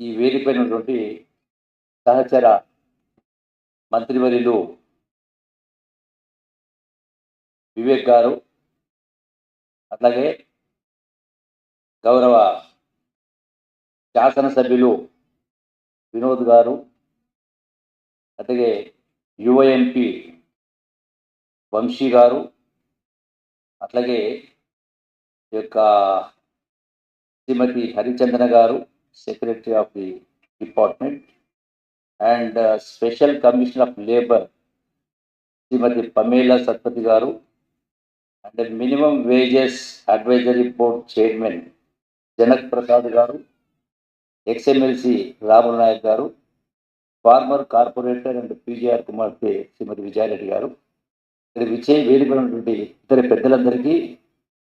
ఈ వేదికపై ఉన్నటువంటి సహచర మంత్రివర్యులు వివేక్ గారు, అట్లాగే గౌరవ శాసనసభ్యులు వినోద్ గారు, అట్లాగే యువ ఎంపీ వంశీ గారు, అట్లాగే ఈ యొక్క Shrimati Harichandana garu, secretary of the department, and special commissioner of labour Shrimati Pamela Satpathy garu, and minimum wages advisory board chairman Janak Prasad garu, ex MLC Ramulu Naik గారు, ఫార్మర్ కార్పొరేటర్ అండ్ పీజీఆర్ కుమార్తె శ్రీమతి విజయారెడ్డి గారు, ఇక్కడ వేదిక ఉన్నటువంటి ఇతర పెద్దలందరికీ,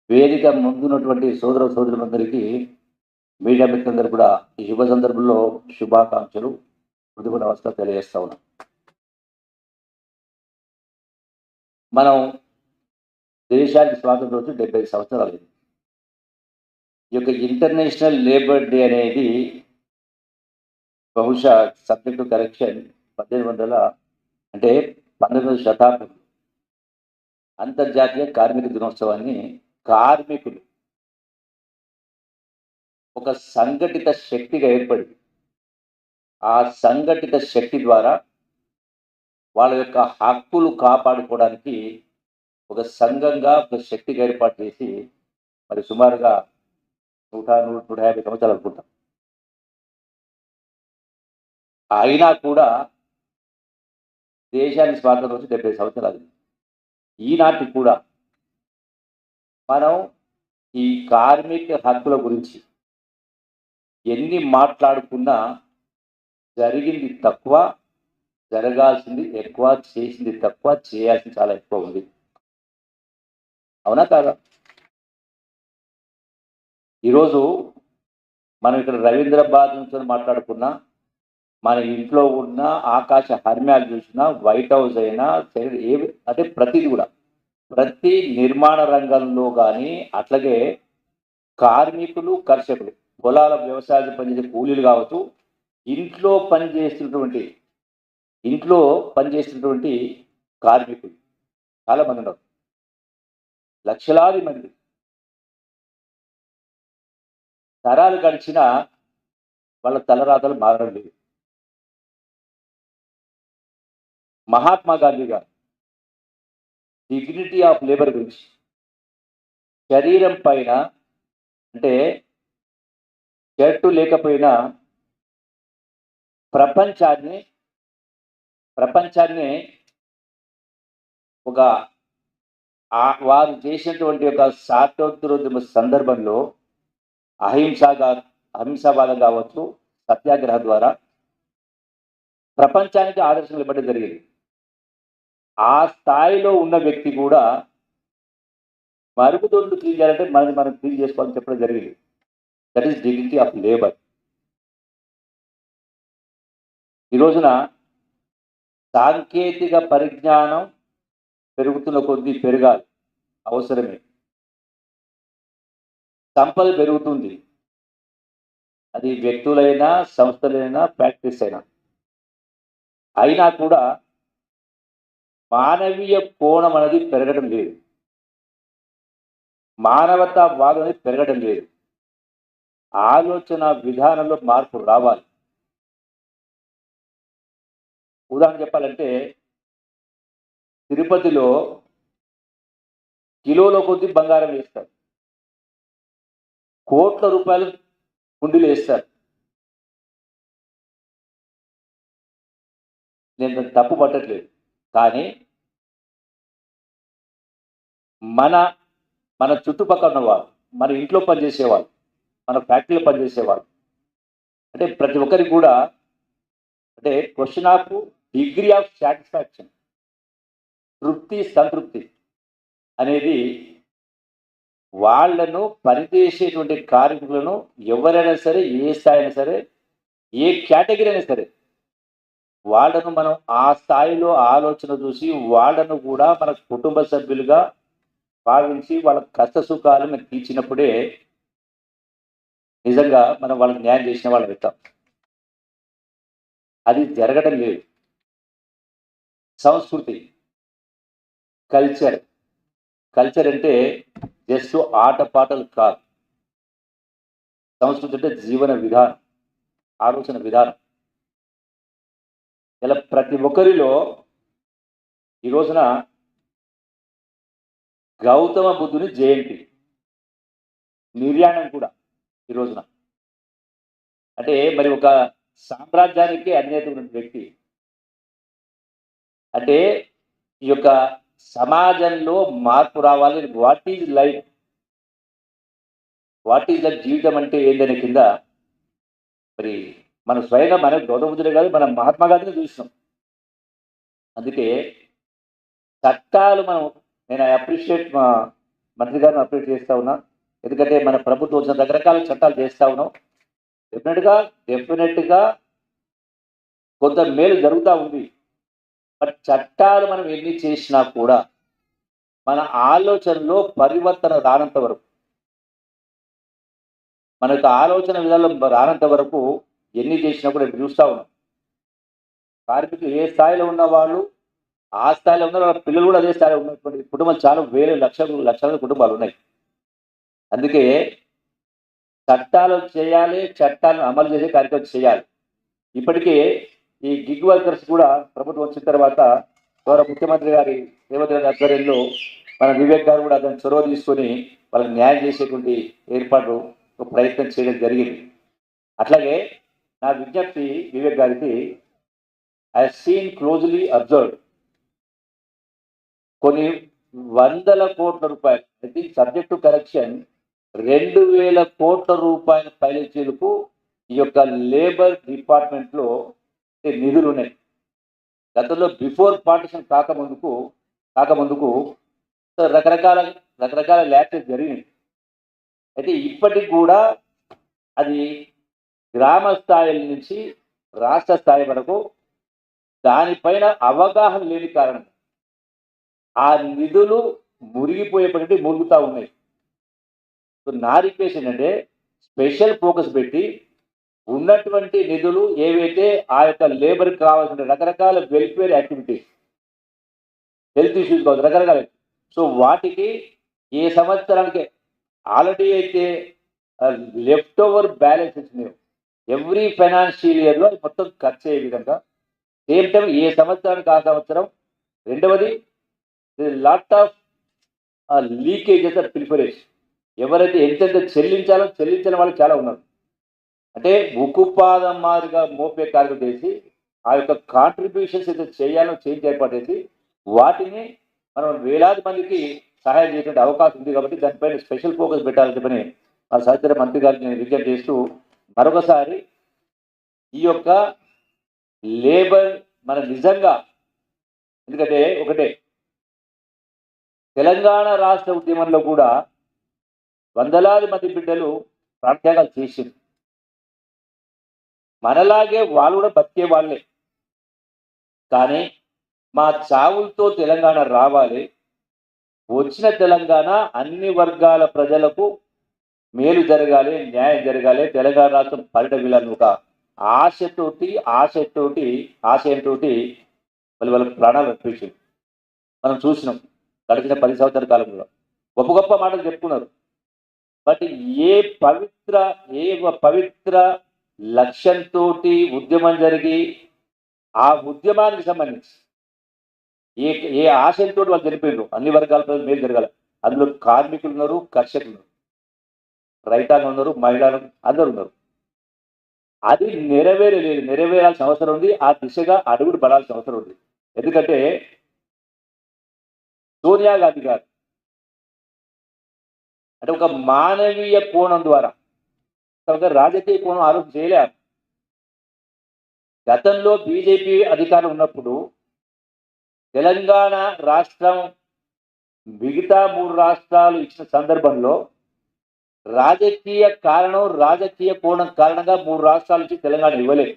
వేదిక ముందున్నటువంటి సోదర సోదరులందరికీ, మీడియా మిత్రులందరూ కూడా ఈ శుభ సందర్భంలో శుభాకాంక్షలు, హృదయ నమస్కారం తెలియజేస్తా ఉన్నాం. మనం దేశానికి స్వాతంత్రం వచ్చి 75 సంవత్సరాలు. ఈ యొక్క ఇంటర్నేషనల్ లేబర్ డే అనేది బహుశా సబ్జెక్టు కరెక్షన్ 19వ శతాబ్దం అంతర్జాతీయ కార్మిక దినోత్సవాన్ని కార్మికులు ఒక సంఘటిత శక్తిగా ఏర్పడింది. ఆ సంఘటిత శక్తి ద్వారా వాళ్ళ యొక్క హక్కులు కాపాడుకోవడానికి ఒక సంఘంగా ఒక శక్తిగా ఏర్పాటు చేసి మరి సుమారుగా 150 సంవత్సరాలు అనుకుంటాం. అయినా కూడా దేశానికి స్వాతంత్రం వచ్చి 70 సంవత్సరాలు. ఈనాటికి కూడా మనం ఈ కార్మిక హక్కుల గురించి ఎన్ని మాట్లాడుకున్నా జరిగింది తక్కువ, జరగాల్సింది ఎక్కువ, చేసింది తక్కువ, చేయాల్సింది చాలా ఎక్కువ ఉంది. అవునా కాదా? ఈరోజు మనం ఇక్కడ రవీంద్రబాద్ నుంచి మాట్లాడుకున్నా, మన ఇంట్లో ఉన్న ఆకాశ హర్మ్యాలు చూసినా, వైట్ హౌస్ అయినా అంటే ప్రతిది కూడా, ప్రతి నిర్మాణ రంగంలో కానీ, అట్లాగే కార్మికులు, కర్షకులు, పొలాల వ్యవసాయాలు పనిచేసే కూలీలు కావచ్చు, ఇంట్లో పనిచేస్తున్నటువంటి కార్మికులు చాలా మంది ఉన్నారు, లక్షలాది మంది. తరాలు గడిచిన వాళ్ళ తలరాతలు మారడం లేదు. మహాత్మా గాంధీ గారు డిగ్నిటీ ఆఫ్ లేబర్ గురించి, శరీరం పైన అంటే షర్టు లేకపోయినా ప్రపంచాన్ని ఒక వారు చేసినటువంటి ఒక స్వాతంత్రోద్యమ సందర్భంలో అహింసావాదం కావచ్చు, సత్యాగ్రహం ద్వారా ప్రపంచానికి ఆదర్శం ఇవ్వడం జరిగింది. ఆ స్థాయిలో ఉన్న వ్యక్తి కూడా మరుగుదొడ్లు క్లీన్ చేయాలంటే మనం క్లీన్ చేసుకోవాలని చెప్పడం జరిగింది. That is dignity of labour. ఈ రోజున సాంకేతిక పరిజ్ఞానం పెరుగుతున్న కొద్దీ పెరగాలి, అవసరమే. సంపద పెరుగుతుంది, అది వ్యక్తులైనా, సంస్థలైనా, ఫ్యాక్టరీస్ అయినా. అయినా కూడా మానవీయ కోణం అనేది పెరగడం లేదు, మానవతావాదం అనేది పెరగడం లేదు. ఆలోచన విధానంలో మార్పు రావాలి. ఉదాహరణ చెప్పాలంటే, తిరుపతిలో కిలోల కొద్ది బంగారం వేస్తారు, కోట్ల రూపాయలు కుండీలు వేస్తారు. నేను తప్పు పట్టట్లేదు, కానీ మన చుట్టుపక్కల ఉన్నవాళ్ళు, మన ఇంట్లో పనిచేసేవాళ్ళు, మన ఫ్యాక్టరీలో పనిచేసేవాళ్ళు, అంటే ప్రతి ఒక్కరికి కూడా అంటే question of degree of satisfaction, తృప్తి, సంతృప్తి అనేది వాళ్లను పనిచేసేటువంటి కార్మికులను ఎవరైనా సరే, ఏ స్థాయి అయినా సరే, ఏ కేటగిరీ అయినా సరే, వాళ్ళను మనం ఆ స్థాయిలో ఆలోచన చూసి వాళ్ళను కూడా మన కుటుంబ సభ్యులుగా భావించి వాళ్ళ కష్ట సుఖాలను తీర్చినప్పుడే నిజంగా మనం వాళ్ళకి న్యాయం చేసిన వాళ్ళు అవుతాం. అది జరగడం లేదు. సంస్కృతి, కల్చర్ అంటే జస్ట్ ఆటపాటలు కాదు. సంస్కృతి అంటే జీవన విధానం, ఆలోచన విధానం. ఇలా ప్రతి ఒక్కరిలో ఈ రోజున గౌతమ బుద్ధుని జయంతి, నిర్యాణం కూడా ఈ రోజున. అంటే మరి ఒక సామ్రాజ్యానికి అధినేత ఉన్న వ్యక్తి, అంటే ఈ యొక్క సమాజంలో మార్పు రావాలి. వాట్ ఈజ్ లైఫ్, జీవితం అంటే ఏంటనే కింద మరి మన స్వయంగా మన గౌతమ బుద్ధుడే కాదు, మన మహాత్మా గాంధీని చూసినాం. అందుకే చట్టాలు నేను అప్రిషియేట్ మా మంత్రి గారిని అప్రిషియేట్ చేస్తా ఉన్నా. ఎందుకంటే మన ప్రభుత్వం వచ్చిన రకరకాల చట్టాలు చేస్తా ఉన్నాం. డెఫినెట్గా కొంత మేలు జరుగుతూ ఉంది. బట్ చట్టాలు మనం ఎన్ని చేసినా కూడా మన ఆలోచనలో పరివర్తన రానంత వరకు, మనకు ఆలోచన విధానంలో రానంత వరకు ఎన్ని చేసినా కూడా చూస్తూ ఉన్నాం. కార్మికులు ఏ స్థాయిలో ఉన్న వాళ్ళు ఆ స్థాయిలో ఉన్నారు, వాళ్ళ పిల్లలు కూడా అదే స్థాయిలో ఉన్నటువంటి కుటుంబాలు చాలా లక్షల కుటుంబాలు ఉన్నాయి. అందుకే చట్టాలు చేయాలి, చట్టాలను అమలు చేసే కార్యక్రమం చేయాలి. ఇప్పటికే ఈ గిగ్ వర్కర్స్ కూడా ప్రభుత్వం వచ్చిన తర్వాత గౌరవ ముఖ్యమంత్రి గారి రేవంత్ రెడ్డి ఆధ్వర్యంలో మన వివేక్ గారు కూడా దాన్ని చొరవ తీసుకొని వాళ్ళకి న్యాయం చేసేటువంటి ఏర్పాటు ప్రయత్నం చేయడం జరిగింది. అట్లాగే నా విజ్ఞప్తి వివేక్ గారికి, ఐ సీన్ క్లోజ్లీ అబ్జర్వ్డ్ కొన్ని వందల కోట్ల రూపాయలు, I think subject to correction, 2000 కోట్ల రూపాయల పైలచీలకు ఈ యొక్క లేబర్ డిపార్ట్మెంట్లో నిధులు ఉన్నాయి. గతంలో బిఫోర్ పార్టిషన్ కాకముందుకు రకరకాల ల్యాప్సెస్ జరిగినాయి. అయితే ఇప్పటికి కూడా అది గ్రామ స్థాయి నుంచి రాష్ట్ర స్థాయి వరకు దానిపైన అవగాహన లేని కారణం ఆ నిధులు మురిగిపోయేప్పటికీ మురుగుతూ ఉన్నాయి. సో నా రిక్వెస్ట్ ఏంటంటే స్పెషల్ ఫోకస్ పెట్టి ఉన్నటువంటి నిధులు ఏవైతే ఆ యొక్క లేబర్కి కావాల్సిన రకరకాల వెల్ఫేర్ యాక్టివిటీస్, హెల్త్ ఇష్యూస్ కావచ్చు, రకరకాల, సో వాటికి ఏ సంవత్సరానికి ఆల్రెడీ అయితే లెఫ్ట్ ఓవర్ బ్యాలెన్స్ ఇచ్చినాయో ఎవ్రీ ఫైనాన్షియల్ ఇయర్లో అది మొత్తం ఖర్చు అయ్యే విధంగా, సేమ్ టైం ఏ సంవత్సరానికి ఆ సంవత్సరం. రెండవది, lot of leakages or pilferage. ఎవరైతే ఎంతెంత చెల్లించని వాళ్ళు చాలా ఉన్నారు. అంటే ఉక్కుపాదం మాదిరిగా మోపే కార్యక్రమం చేసి ఆ యొక్క కాంట్రిబ్యూషన్స్ అయితే చేంజ్ ఏర్పాటు చేసి వాటిని మనం వేలాది మందికి సహాయం చేసే అవకాశం ఉంది. కాబట్టి దానిపైన స్పెషల్ ఫోకస్ పెట్టాలని చెప్పని మా సహచర మంత్రి గారికి నేను విజ్ఞప్తి చేస్తూ, మరొకసారి ఈ యొక్క లేబర్ మన నిజంగా, ఎందుకంటే ఒకటే, తెలంగాణ రాష్ట్ర ఉద్యమంలో కూడా వందలాది మంది బిడ్డలు ప్రాణత్యాగాలు చేసింది. మనలాగే వాళ్ళు కూడా బతికే వాళ్ళే. కానీ మా చావులతో తెలంగాణ రావాలి, వచ్చిన తెలంగాణ అన్ని వర్గాల ప్రజలకు మేలు జరగాలి, న్యాయం జరగాలి, తెలంగాణ రాష్ట్రం పరిడవిలని ఒక ఆశయంతో వాళ్ళ ప్రాణాలు అర్పించింది. మనం చూసినాం గడిచిన 10 సంవత్సరాల కాలంలో గొప్ప మాటలు చెప్పుకున్నారు. బట్ ఏ పవిత్ర లక్ష్యంతో ఉద్యమం జరిగి ఆ ఉద్యమానికి సంబంధించి ఏ ఆశయంతో వాళ్ళు చనిపోయారు, అన్ని వర్గాల ప్రజలు మేలు జరగాలి. అందులో కార్మికులు ఉన్నారు, కర్షకులు ఉన్నారు, రైతాంగం ఉన్నారు, మహిళలు అందరూ ఉన్నారు. అది నెరవేరాల్సిన అవసరం ఉంది. ఆ దిశగా అడుగులు పడాల్సిన అవసరం ఉంది. ఎందుకంటే సోనియా గాంధీ గారు అంటే ఒక మానవీయ కోణం ద్వారా, ఒక రాజకీయ కోణం ఆలోచన చేయలేరు. గతంలో బీజేపీ అధికారం ఉన్నప్పుడు తెలంగాణ రాష్ట్రం మిగతా 3 రాష్ట్రాలు ఇచ్చిన సందర్భంలో రాజకీయ కోణం కారణంగా 3 రాష్ట్రాల నుంచి తెలంగాణ ఇవ్వలేదు.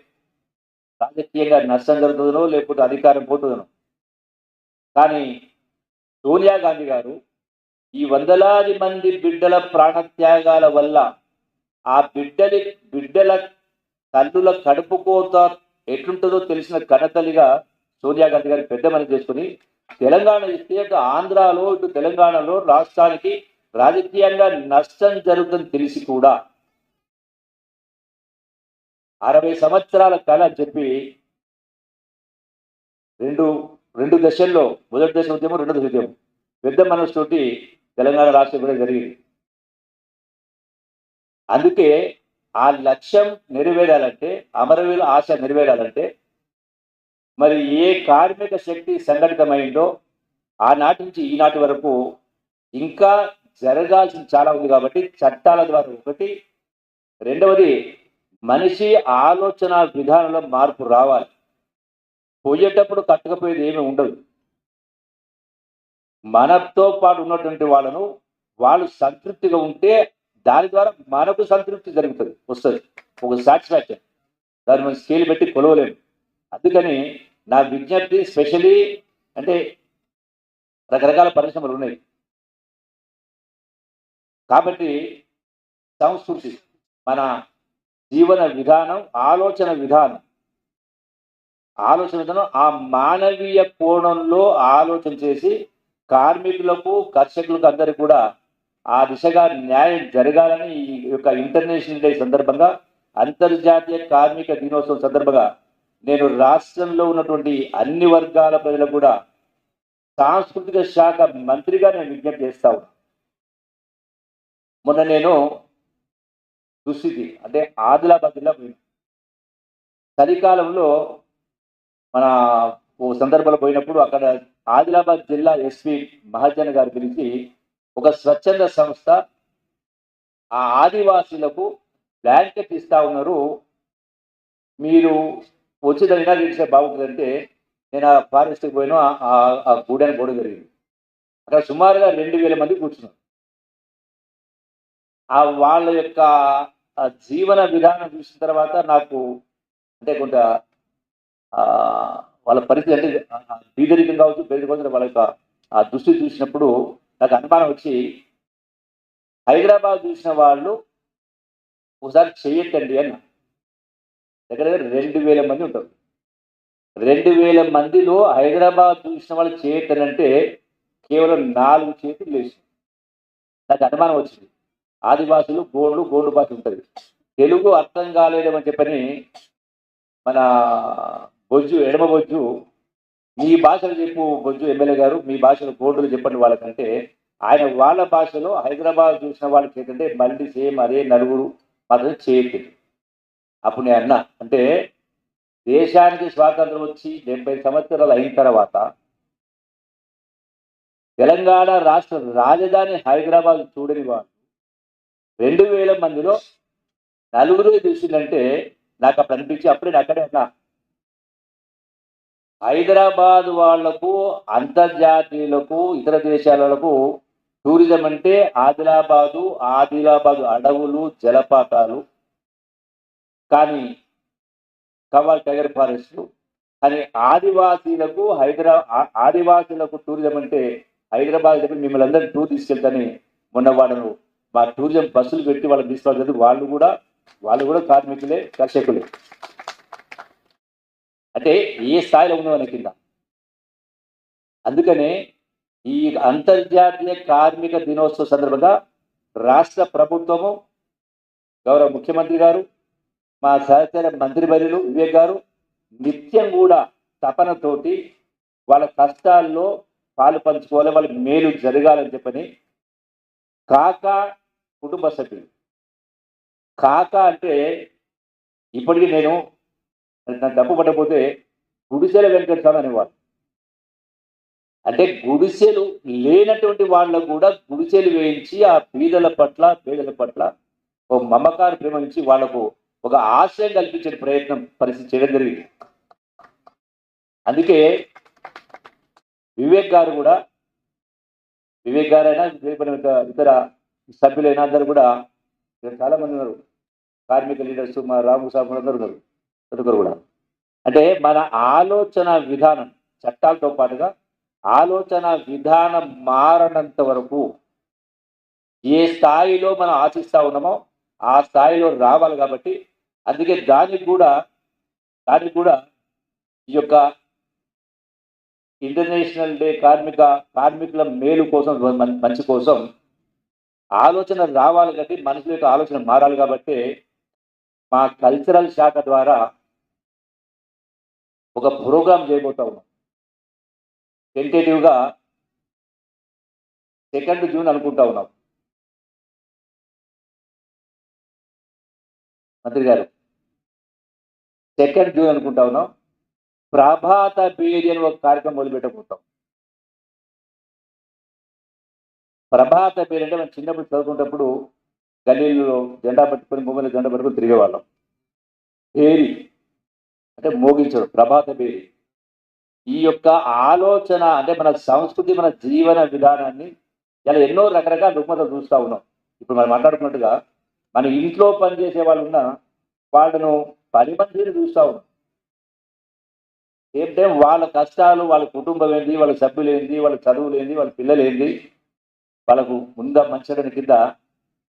రాజకీయంగా నష్టం జరుగుతుందనో లేకపోతే అధికారం పోతుందనో. కానీ సోనియా గాంధీ గారు ఈ వందలాది మంది బిడ్డల ప్రాణత్యాగాల వల్ల ఆ బిడ్డల తల్లుల కడుపు కోత ఎట్లుంటుందో తెలిసిన కన్నతల్లిగా సోనియా గాంధీ గారి పెద్ద మనసు చేసుకుని తెలంగాణ ఇస్తే అటు ఆంధ్రాలో ఇటు తెలంగాణలో రాష్ట్రానికి రాజకీయంగా నష్టం జరుగుతుందని తెలిసి కూడా 60 సంవత్సరాల కళ చెప్పి రెండు దశల్లో మొదటి దశ ఉద్యమం రెండో దశ ఉద్యమం పెద్ద మనసుతోటి తెలంగాణ రాష్ట్రం కూడా జరిగింది. అందుకే ఆ లక్ష్యం నెరవేరాలంటే, అమరవీరుల ఆశ నెరవేరాలంటే మరి ఏ కార్మిక శక్తి సంఘటితమైందో ఆనాటి నుంచి ఈనాటి వరకు ఇంకా జరగాల్సిన చాలా ఉంది. కాబట్టి చట్టాల ద్వారా ఒకటి, రెండవది మనిషి ఆలోచన విధానంలో మార్పు రావాలి. పోయేటప్పుడు కట్టకపోయేది ఏమీ ఉండదు. మనతో పాటు ఉన్నటువంటి వాళ్ళు సంతృప్తిగా ఉంటే దాని ద్వారా మనకు సంతృప్తి జరుగుతుంది, వస్తుంది, ఒక సాటిస్ఫాక్షన్. దాన్ని మనం స్కేల్ పెట్టి కొలవలేము. అందుకని నా విజ్ఞప్తి స్పెషలీ అంటే రకరకాల పరిశ్రమలు ఉన్నాయి కాబట్టి సంస్కృతి, మన జీవన విధానం, ఆలోచన విధానం ఆ మానవీయ కోణంలో ఆలోచన చేసి కార్మికులకు, కర్షకులకు అందరికీ కూడా ఆ దిశగా న్యాయం జరగాలని ఈ యొక్క ఇంటర్నేషనల్ డే సందర్భంగా, అంతర్జాతీయ కార్మిక దినోత్సవం సందర్భంగా నేను రాష్ట్రంలో ఉన్నటువంటి అన్ని వర్గాల ప్రజలకు కూడా సాంస్కృతిక శాఖ మంత్రిగా నేను విజ్ఞప్తి చేస్తా ఉన్నాను. మొన్న నేను దుస్థితి అంటే ఆదిలాబాద్ జిల్లా పోయినా. చలికాలంలో మన ఓ సందర్భంలో పోయినప్పుడు అక్కడ ఆదిలాబాద్ జిల్లా ఎస్పీ మహాజన్ గారు పిలిచి ఒక స్వచ్ఛంద సంస్థ ఆ ఆదివాసీలకు బ్లాంకెట్ ఇస్తా ఉన్నారు, మీరు వచ్చిన చేసే బాగుంటుందంటే నేను ఆ ఫారెస్ట్కి పోయినా ఆ గూడెని పోవడం జరిగింది. అక్కడ సుమారుగా 2000 మంది కూర్చున్నారు. ఆ వాళ్ళ యొక్క జీవన విధానం చూసిన తర్వాత నాకు అంటే కొంత వాళ్ళ పరిస్థితి అంటే బీదరికం కావచ్చు, పేదరికం కావచ్చు, వాళ్ళ యొక్క ఆ దుస్థితి చూసినప్పుడు నాకు అనుమానం వచ్చి హైదరాబాద్ చూసిన వాళ్ళు ఒకసారి చేయొద్దండి అన్న. దగ్గర 2000 మంది ఉంటారు. 2000 మందిలో హైదరాబాద్ చూసిన వాళ్ళు చేయొద్దనంటే కేవలం 4 చేతులు లేచి నాకు అనుమానం వచ్చింది. ఆదివాసులు గోండు భాష ఉంటుంది, తెలుగు అర్థం కాలేదని చెప్పని మన బొజ్జు ఎడమ బొజ్జు మీ భాషలు చెప్పు బొజ్జు ఎమ్మెల్యే గారు, మీ భాషలో గోండులు చెప్పండి వాళ్ళకంటే ఆయన వాళ్ళ భాషలో హైదరాబాద్ చూసిన వాళ్ళు చేతంటే మళ్ళీ సేమ్ అదే నలుగురు మాత్రం చేయట్లేదు. అప్పుడు నేను అన్నా, అంటే దేశానికి స్వాతంత్రం వచ్చి 70 సంవత్సరాలు అయిన తర్వాత తెలంగాణ రాష్ట్ర రాజధాని హైదరాబాద్ చూడని వాళ్ళు 2000 మందిలో నలుగురు చూసిందంటే నాకు అప్పుడు అనిపించి అప్పుడే నేను అక్కడే అన్నా, హైదరాబాద్ వాళ్లకు, అంతర్జాతీయులకు, ఇతర దేశాలకు టూరిజం అంటే ఆదిలాబాదు అడవులు, జలపాతాలు, కానీ కవాల్ టైగర్ ఫారెస్ట్లు. కానీ ఆదివాసీలకు టూరిజం అంటే హైదరాబాద్ చెప్పి మిమ్మల్ని అందరినీ టూర్ తీసుకెళ్తాని మొన్న వాళ్ళను మా టూరిజం బస్సులు పెట్టి వాళ్ళని తీసుకెళ్తారు. వాళ్ళు కూడా కార్మికులే, కర్షకులే. అంటే ఏ స్థాయిలో ఉన్నవని కింద. అందుకనే ఈ అంతర్జాతీయ కార్మిక దినోత్సవ సందర్భంగా రాష్ట్ర ప్రభుత్వము, గౌరవ ముఖ్యమంత్రి గారు, మా సహచర మంత్రివర్యులు వివేక్ గారు నిత్యం కూడా తపనతోటి వాళ్ళ కష్టాల్లో పాలు పంచుకోవాలి, వాళ్ళ మేలు జరగాలని చెప్పని కాకా కుటుంబ సభ్యులు. కాకా అంటే ఇప్పటికీ నేను డబ్బు పట్టకపోతే గుడిసెల వెంకటస్వామి అనేవాళ్ళు. అంటే గుడిసెలు లేనటువంటి వాళ్ళకు కూడా గుడిసెలు వేయించి ఆ పేదల పట్ల ఒక మమకార ప్రేమ ఇచ్చి వాళ్లకు ఒక ఆశయం కల్పించే పరిస్థితి చేయడం జరిగింది. అందుకే వివేక్ గారైనా ఇతర సభ్యులైనా అందరూ కూడా చాలా మంది ఉన్నారు, కార్మిక లీడర్స్, మా రాము సాబు అందరూ ఉన్నారు కూడా. అంటే మన ఆలోచన విధానం, చట్టాలతో పాటుగా ఆలోచన విధానం మారనంత వరకు ఏ స్థాయిలో మనం ఆశిస్తా ఉన్నామో ఆ స్థాయిలో రావాలి. కాబట్టి అందుకే దానికి కూడా దానికి కూడా ఈ యొక్క ఇంటర్నేషనల్ డే కార్మికుల మేలు కోసం, మంచి కోసం ఆలోచన రావాలి కాబట్టి మనుషుల యొక్క ఆలోచన మారాలి కాబట్టి మా కల్చరల్ శాఖ ద్వారా ఒక ప్రోగ్రాం చేయబోతా ఉన్నాం. టెంటేటివ్గా 2 జూన్ అనుకుంటా ఉన్నాం. మంత్రి గారు 2 జూన్ అనుకుంటా ఉన్నాం. ప్రభాత బేరి అని ఒక కార్యక్రమం మొదలుపెట్టబోతాం. ప్రభాత బేరి అంటే మనం చిన్నప్పుడు చదువుకున్నప్పుడు గల్లీలో జెండా పట్టుకొని, భూమిలో జెండా పట్టుకొని తిరిగేవాళ్ళం. బేరి అంటే మోగించడం, ప్రభాత బేరి. ఈ యొక్క ఆలోచన అంటే మన సంస్కృతి, మన జీవన విధానాన్ని ఇలా ఎన్నో రకరకాల రుగ్మతలు చూస్తూ ఉన్నాం. ఇప్పుడు మనం మాట్లాడుకున్నట్టుగా మన ఇంట్లో పనిచేసే వాళ్ళు ఉన్న వాళ్ళను 10 మందిని చూస్తూ ఉన్నాం. సేమ్ టైం వాళ్ళ కష్టాలు, వాళ్ళ కుటుంబం ఏంది, వాళ్ళ సభ్యులు ఏంది, వాళ్ళ చదువులు ఏంది, వాళ్ళ పిల్లలు ఏంది, వాళ్ళకు ముందా మంచడని కింద.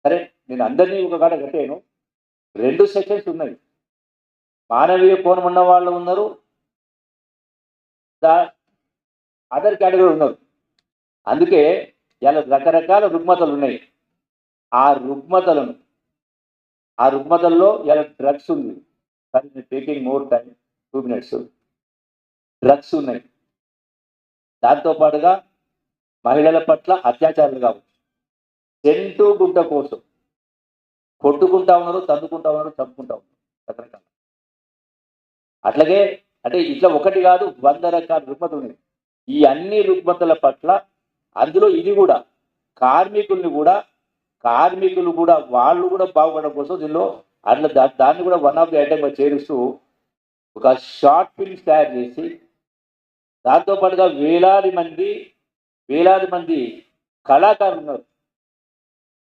సరే, నేను అందరినీ ఒక కాడ కట్టాను. 2 సెక్షన్స్ ఉన్నాయి. మానవీయ కోణం ఉన్న వాళ్ళు ఉన్నారు, అదర్ కేటగిరీ ఉన్నారు. అందుకే ఇలా రకరకాల రుగ్మతలు ఉన్నాయి. ఆ రుగ్మతల్లో ఇలా డ్రగ్స్ ఉంది. Taking more time, 2 minutes. Drugs ఉన్నాయి. దాంతోపాటుగా మహిళల పట్ల అత్యాచారాలు కావచ్చు, చెంటు గుంట కోసం కొట్టుకుంటా ఉన్నారు, తందుకుంటా ఉన్నారు, చంపుకుంటా ఉన్నారు రకరకాల. అట్లాగే అంటే ఇట్లా ఒకటి కాదు, 100 రకాల రుగ్మతలు ఉన్నాయి. ఈ అన్ని రుగ్మతల పట్ల అందులో ఇది కూడా కార్మికులు కూడా వాళ్ళు కూడా బాగుపడడం కోసం దీనిలో అట్లా దాన్ని కూడా వన్ ఆఫ్ ది ఐటమ్గా చేరుస్తూ ఒక షార్ట్ ఫిల్మ్స్ తయారు చేసి, దాంతోపాటుగా వేలాది మంది కళాకారులు ఉన్నారు,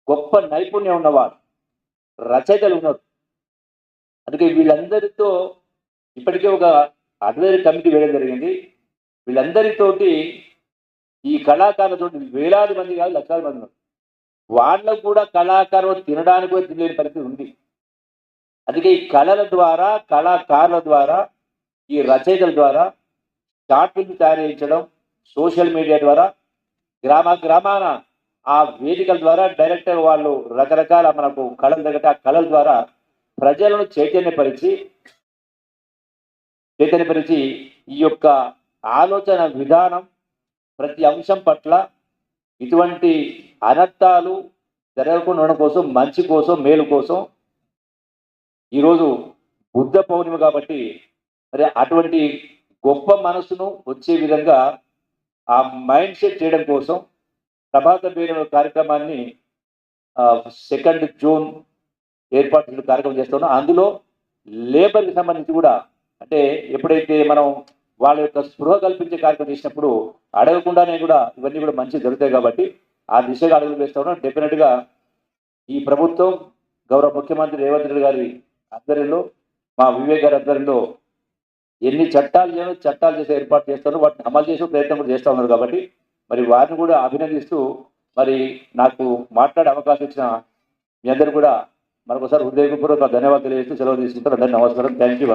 గొప్ప నైపుణ్యం ఉన్నవారు, రచయితలు ఉన్నారు. అందుకే వీళ్ళందరితో ఇప్పటికే ఒక అడ్వైజరీ కమిటీ వేయడం జరిగింది. వీళ్ళందరితోటి ఈ కళాకారులతో వేలాది మంది కాదు, లక్షలాది మంది ఉన్నారు. వాళ్ళకు కూడా కళాకారులు తినడానికి కూడా తినలేని పరిస్థితి ఉంది. అందుకే ఈ కళాకారుల ద్వారా, ఈ రచయితల ద్వారా షార్ట్ ఫిల్మ్ తయారు చేయించడం, సోషల్ మీడియా ద్వారా గ్రామాన ఆ వేదికల ద్వారా డైరెక్టర్ వాళ్ళు రకరకాల మనకు కళలు తగ్గట్టు ఆ కళల ద్వారా ప్రజలను చైతన్యపరిచి ఈ యొక్క ఆలోచన విధానం ప్రతి అంశం పట్ల ఇటువంటి అనర్థాలు జరగకుండా ఉండడం కోసం, మంచి కోసం, మేలు కోసం ఈరోజు బుద్ధ పౌర్ణిమ కాబట్టి మరి అటువంటి గొప్ప మనసును వచ్చే విధంగా ఆ మైండ్ సెట్ చేయడం కోసం ప్రభాత బేరి కార్యక్రమాన్ని 2 జూన్ ఏర్పాటు చేసిన కార్యక్రమం చేస్తున్నాం. అందులో లేబర్కి సంబంధించి కూడా అంటే ఎప్పుడైతే మనం వాళ్ళ యొక్క స్పృహ కల్పించే కార్యక్రమం చేసినప్పుడు అడగకుండానే కూడా ఇవన్నీ కూడా మంచి జరుగుతాయి కాబట్టి ఆ దిశగా అడుగులు వేస్తా ఉన్నాం. డెఫినెట్గా ఈ ప్రభుత్వం గౌరవ ముఖ్యమంత్రి రేవంత్ రెడ్డి గారి ఆధ్వర్యంలో, మా వివేక్ గారి ఆధ్వర్యంలో ఎన్ని చట్టాలు చేసే ఏర్పాటు చేస్తారో వాటిని అమలు చేసే ప్రయత్నం కూడా చేస్తూ ఉన్నారు. కాబట్టి మరి వారిని కూడా అభినందిస్తూ మరి నాకు మాట్లాడే అవకాశం ఇచ్చిన మీ అందరూ కూడా మరొకసారి హృదయపూర్వక ధన్యవాదాలు తెలియజేస్తూ సెలవు తీసుకుంటారు. అందరికీ నమస్కారం. Thank you.